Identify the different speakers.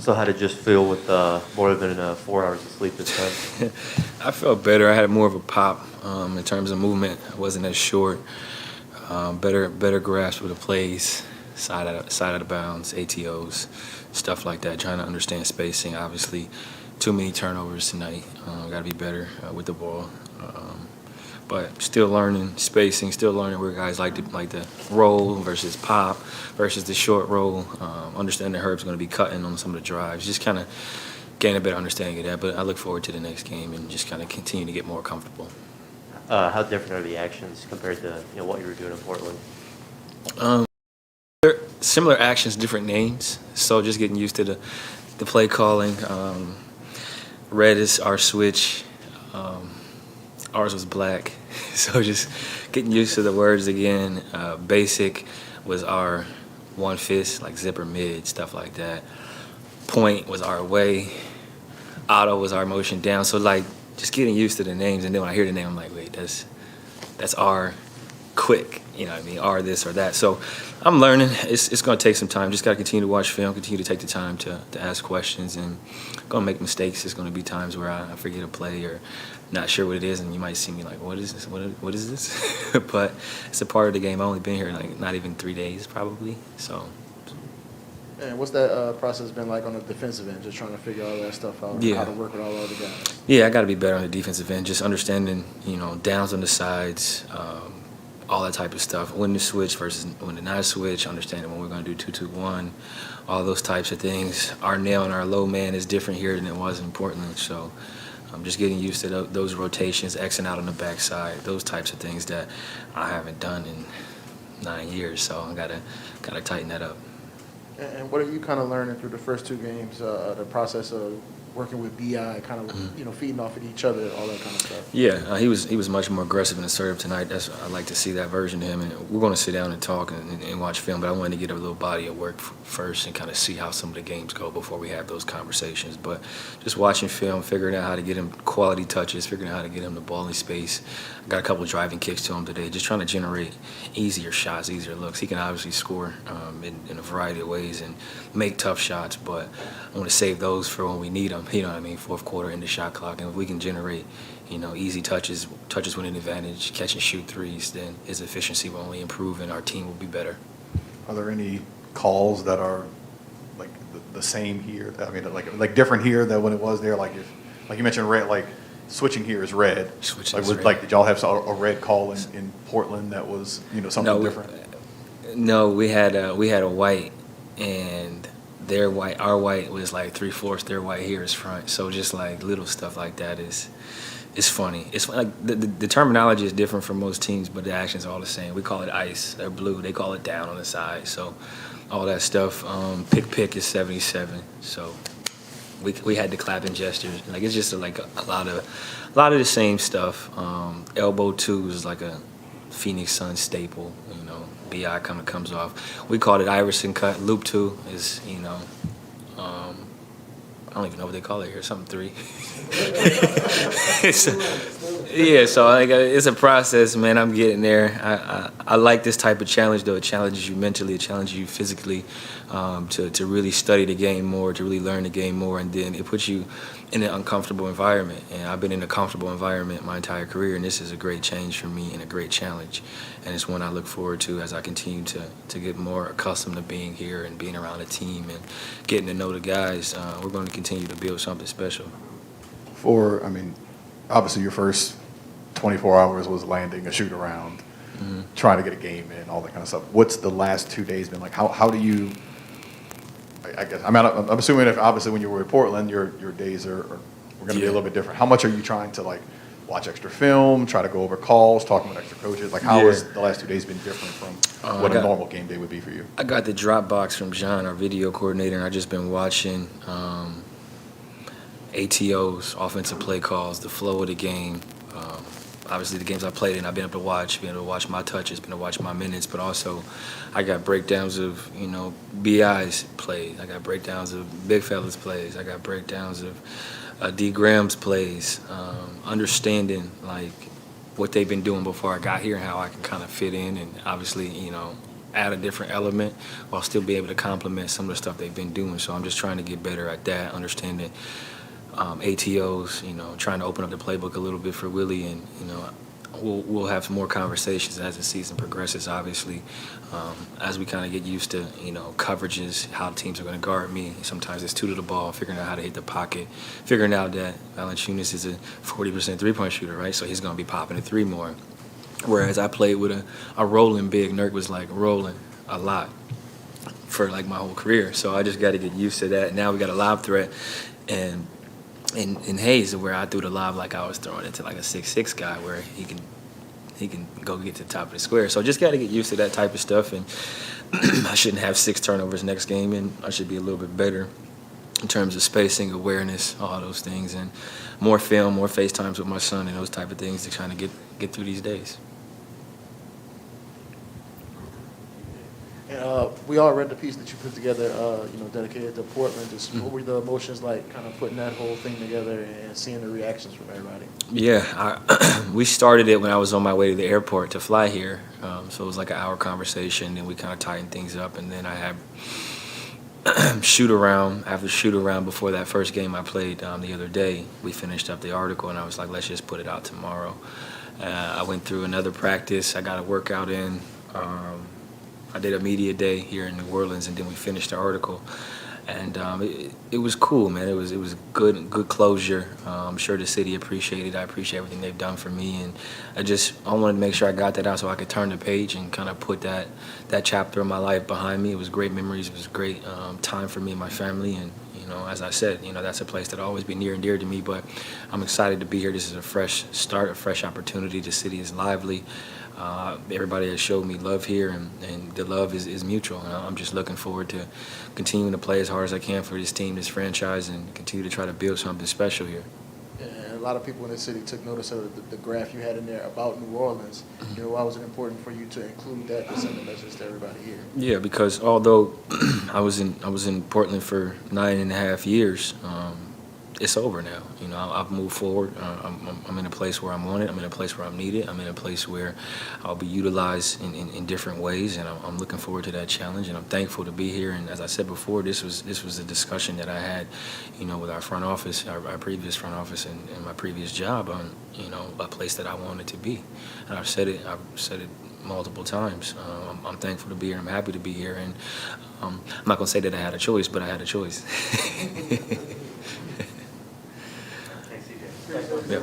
Speaker 1: So how did it just feel with more than 4 hours of sleep this time?
Speaker 2: I felt better. I had more of a pop in terms of movement. I wasn't as short. Better grasp of the plays, side out of bounds, ATOs, stuff like that. Trying to understand spacing. Obviously, too many turnovers tonight. Got to be better with the ball. But still learning spacing, still learning where guys like to roll versus pop versus the short roll. Understanding Herb's going to be cutting on some of the drives. Just kind of gain a better understanding of that. But I look forward to the next game and just kind of continue to get more comfortable.
Speaker 1: How different are the actions compared to what you were doing in Portland?
Speaker 2: They're similar actions, different names. So just getting used to the play calling. Red is our switch. Ours was black. So just getting used to the words again. Basic was our one fist, like zipper mid, stuff like that. Point was our way. Auto was our motion down. So like just getting used to the names, and then when I hear the name, I'm like, wait, that's our quick. You know what I mean? Or this or that. So I'm learning. It's going to take some time. Just got to continue to watch film, continue to take the time to ask questions, and going to make mistakes. There's going to be times where I forget a play or not sure what it is, and you might see me like, what is this? What is this? But it's a part of the game. I've only been here like not even 3 days probably. So.
Speaker 3: And what's that process been like on the defensive end, just trying to figure all that stuff out,
Speaker 2: Yeah.
Speaker 3: how to work with all the other guys?
Speaker 2: Yeah, I got to be better on the defensive end, just understanding, downs on the sides, all that type of stuff. When to switch versus when to not switch, understanding when we're going to do 2-2-1, all those types of things. Our nail and our low man is different here than it was in Portland, so I'm just getting used to those rotations, Xing out on the backside, those types of things that I haven't done in 9 years, so I gotta tighten that up.
Speaker 3: And what are you kind of learning through the first two games, the process of working with BI, kind of feeding off of each other, all that kind of stuff?
Speaker 2: Yeah, he was much more aggressive and assertive tonight. I like to see that version of him. And we're going to sit down and talk and watch film, but I wanted to get a little body of work first and kind of see how some of the games go before we have those conversations. But just watching film, figuring out how to get him quality touches, figuring out how to get him the ball in space. I got a couple of driving kicks to him today, just trying to generate easier shots, easier looks. He can obviously score in a variety of ways and make tough shots, but I want to save those for when we need them. You know what I mean? Fourth quarter in the shot clock, and if we can generate, easy touches with an advantage, catch and shoot threes, then his efficiency will only improve and our team will be better.
Speaker 4: Are there any calls that are like the same here? I mean, like different here than when it was there? Like you mentioned, red. Like switching here is red. Like did y'all have a red call in Portland that was something different?
Speaker 2: No, we had a white, and their white, our white was like 3/4. Their white here is front. So just like little stuff like that is funny. It's like the terminology is different for most teams, but the actions are all the same. We call it ice. They're blue. They call it down on the side. So all that stuff. Pick is 77. So we had the clapping gestures. Like it's just like a lot of the same stuff. Elbow 2 is like a Phoenix Suns staple. BI kind of comes off. We called it Iverson cut. Loop 2 is, I don't even know what they call it here. Something 3. So it's a process, man. I'm getting there. I like this type of challenge, though. It challenges you mentally. It challenges you physically to really study the game more, to really learn the game more, and then it puts you in an uncomfortable environment. And I've been in a comfortable environment my entire career, and this is a great change for me and a great challenge. And it's one I look forward to as I continue to get more accustomed to being here and being around a team and getting to know the guys. We're going to continue to build something special.
Speaker 4: Obviously your first 24 hours was landing a shoot around, trying to get a game in, all that kind of stuff. What's the last 2 days been like? How do you, I guess, I'm assuming if obviously when you were in Portland, your days are going to be a little bit different. How much are you trying to watch extra film, try to go over calls, talking with extra coaches? How has the last 2 days been different from what a normal game day would be for you?
Speaker 2: I got the Dropbox from John, our video coordinator, and I've just been watching ATOs, offensive play calls, the flow of the game. Obviously, the games I played in, I've been able to watch my touches, been able to watch my minutes, but also I got breakdowns of, BI's plays. I got breakdowns of Big Fella's plays. I got breakdowns of D. Graham's plays, understanding, what they've been doing before I got here and how I can kind of fit in. And obviously, add a different element while still be able to complement some of the stuff they've been doing. So I'm just trying to get better at that, understanding ATOs, trying to open up the playbook a little bit for Willie, and we'll have some more conversations as the season progresses, obviously, as we kind of get used to, coverages, how teams are going to guard me. Sometimes it's two to the ball, figuring out how to hit the pocket, figuring out that Valanciunas is a 40% three-point shooter, right? So he's going to be popping a three more. Whereas I played with a rolling big. Nurk was like rolling a lot for like my whole career. So I just got to get used to that. Now we got a lob threat, and in Hayes, where I threw the lob like I was throwing it to like a 6'6" guy, where he can go get to the top of the square. So just got to get used to that type of stuff, and I shouldn't have 6 turnovers next game, and I should be a little bit better in terms of spacing, awareness, all those things, and more film, more FaceTimes with my son, and those type of things to kind of get through these days.
Speaker 3: And we all read the piece that you put together, dedicated to Portland. Just what were the emotions like, kind of putting that whole thing together and seeing the reactions from everybody?
Speaker 2: Yeah, we started it when I was on my way to the airport to fly here. So it was like an hour conversation, and we kind of tightened things up. And then I had shoot around before that first game I played the other day. We finished up the article, and I was like, let's just put it out tomorrow. I went through another practice. I got a workout in. I did a media day here in New Orleans, and then we finished the article, and it was cool, man. It was good closure. I'm sure the city appreciated it. I appreciate everything they've done for me, and I wanted to make sure I got that out so I could turn the page and kind of put that chapter of my life behind me. It was great memories. It was great time for me and my family, and as I said, that's a place that'll always be near and dear to me. But I'm excited to be here. This is a fresh start, a fresh opportunity. The city is lively. Everybody has showed me love here, and the love is mutual. And I'm just looking forward to continuing to play as hard as I can for this team, this franchise, and continue to try to build something special here.
Speaker 3: And a lot of people in the city took notice of the graph you had in there about New Orleans. Why was it important for you to include that to send a message to everybody here?
Speaker 2: Yeah, because although I was in Portland for 9.5 years, it's over now. I've moved forward. I'm in a place where I'm wanted. I'm in a place where I'm needed. I'm in a place where I'll be utilized in different ways, and I'm looking forward to that challenge. And I'm thankful to be here. And as I said before, this was a discussion that I had, with our front office, our previous front office, and my previous job on, a place that I wanted to be. And I've said it multiple times. I'm thankful to be here. I'm happy to be here. And I'm not gonna say that I had a choice, but I had a choice.
Speaker 1: Thanks, CJ.
Speaker 2: Yep.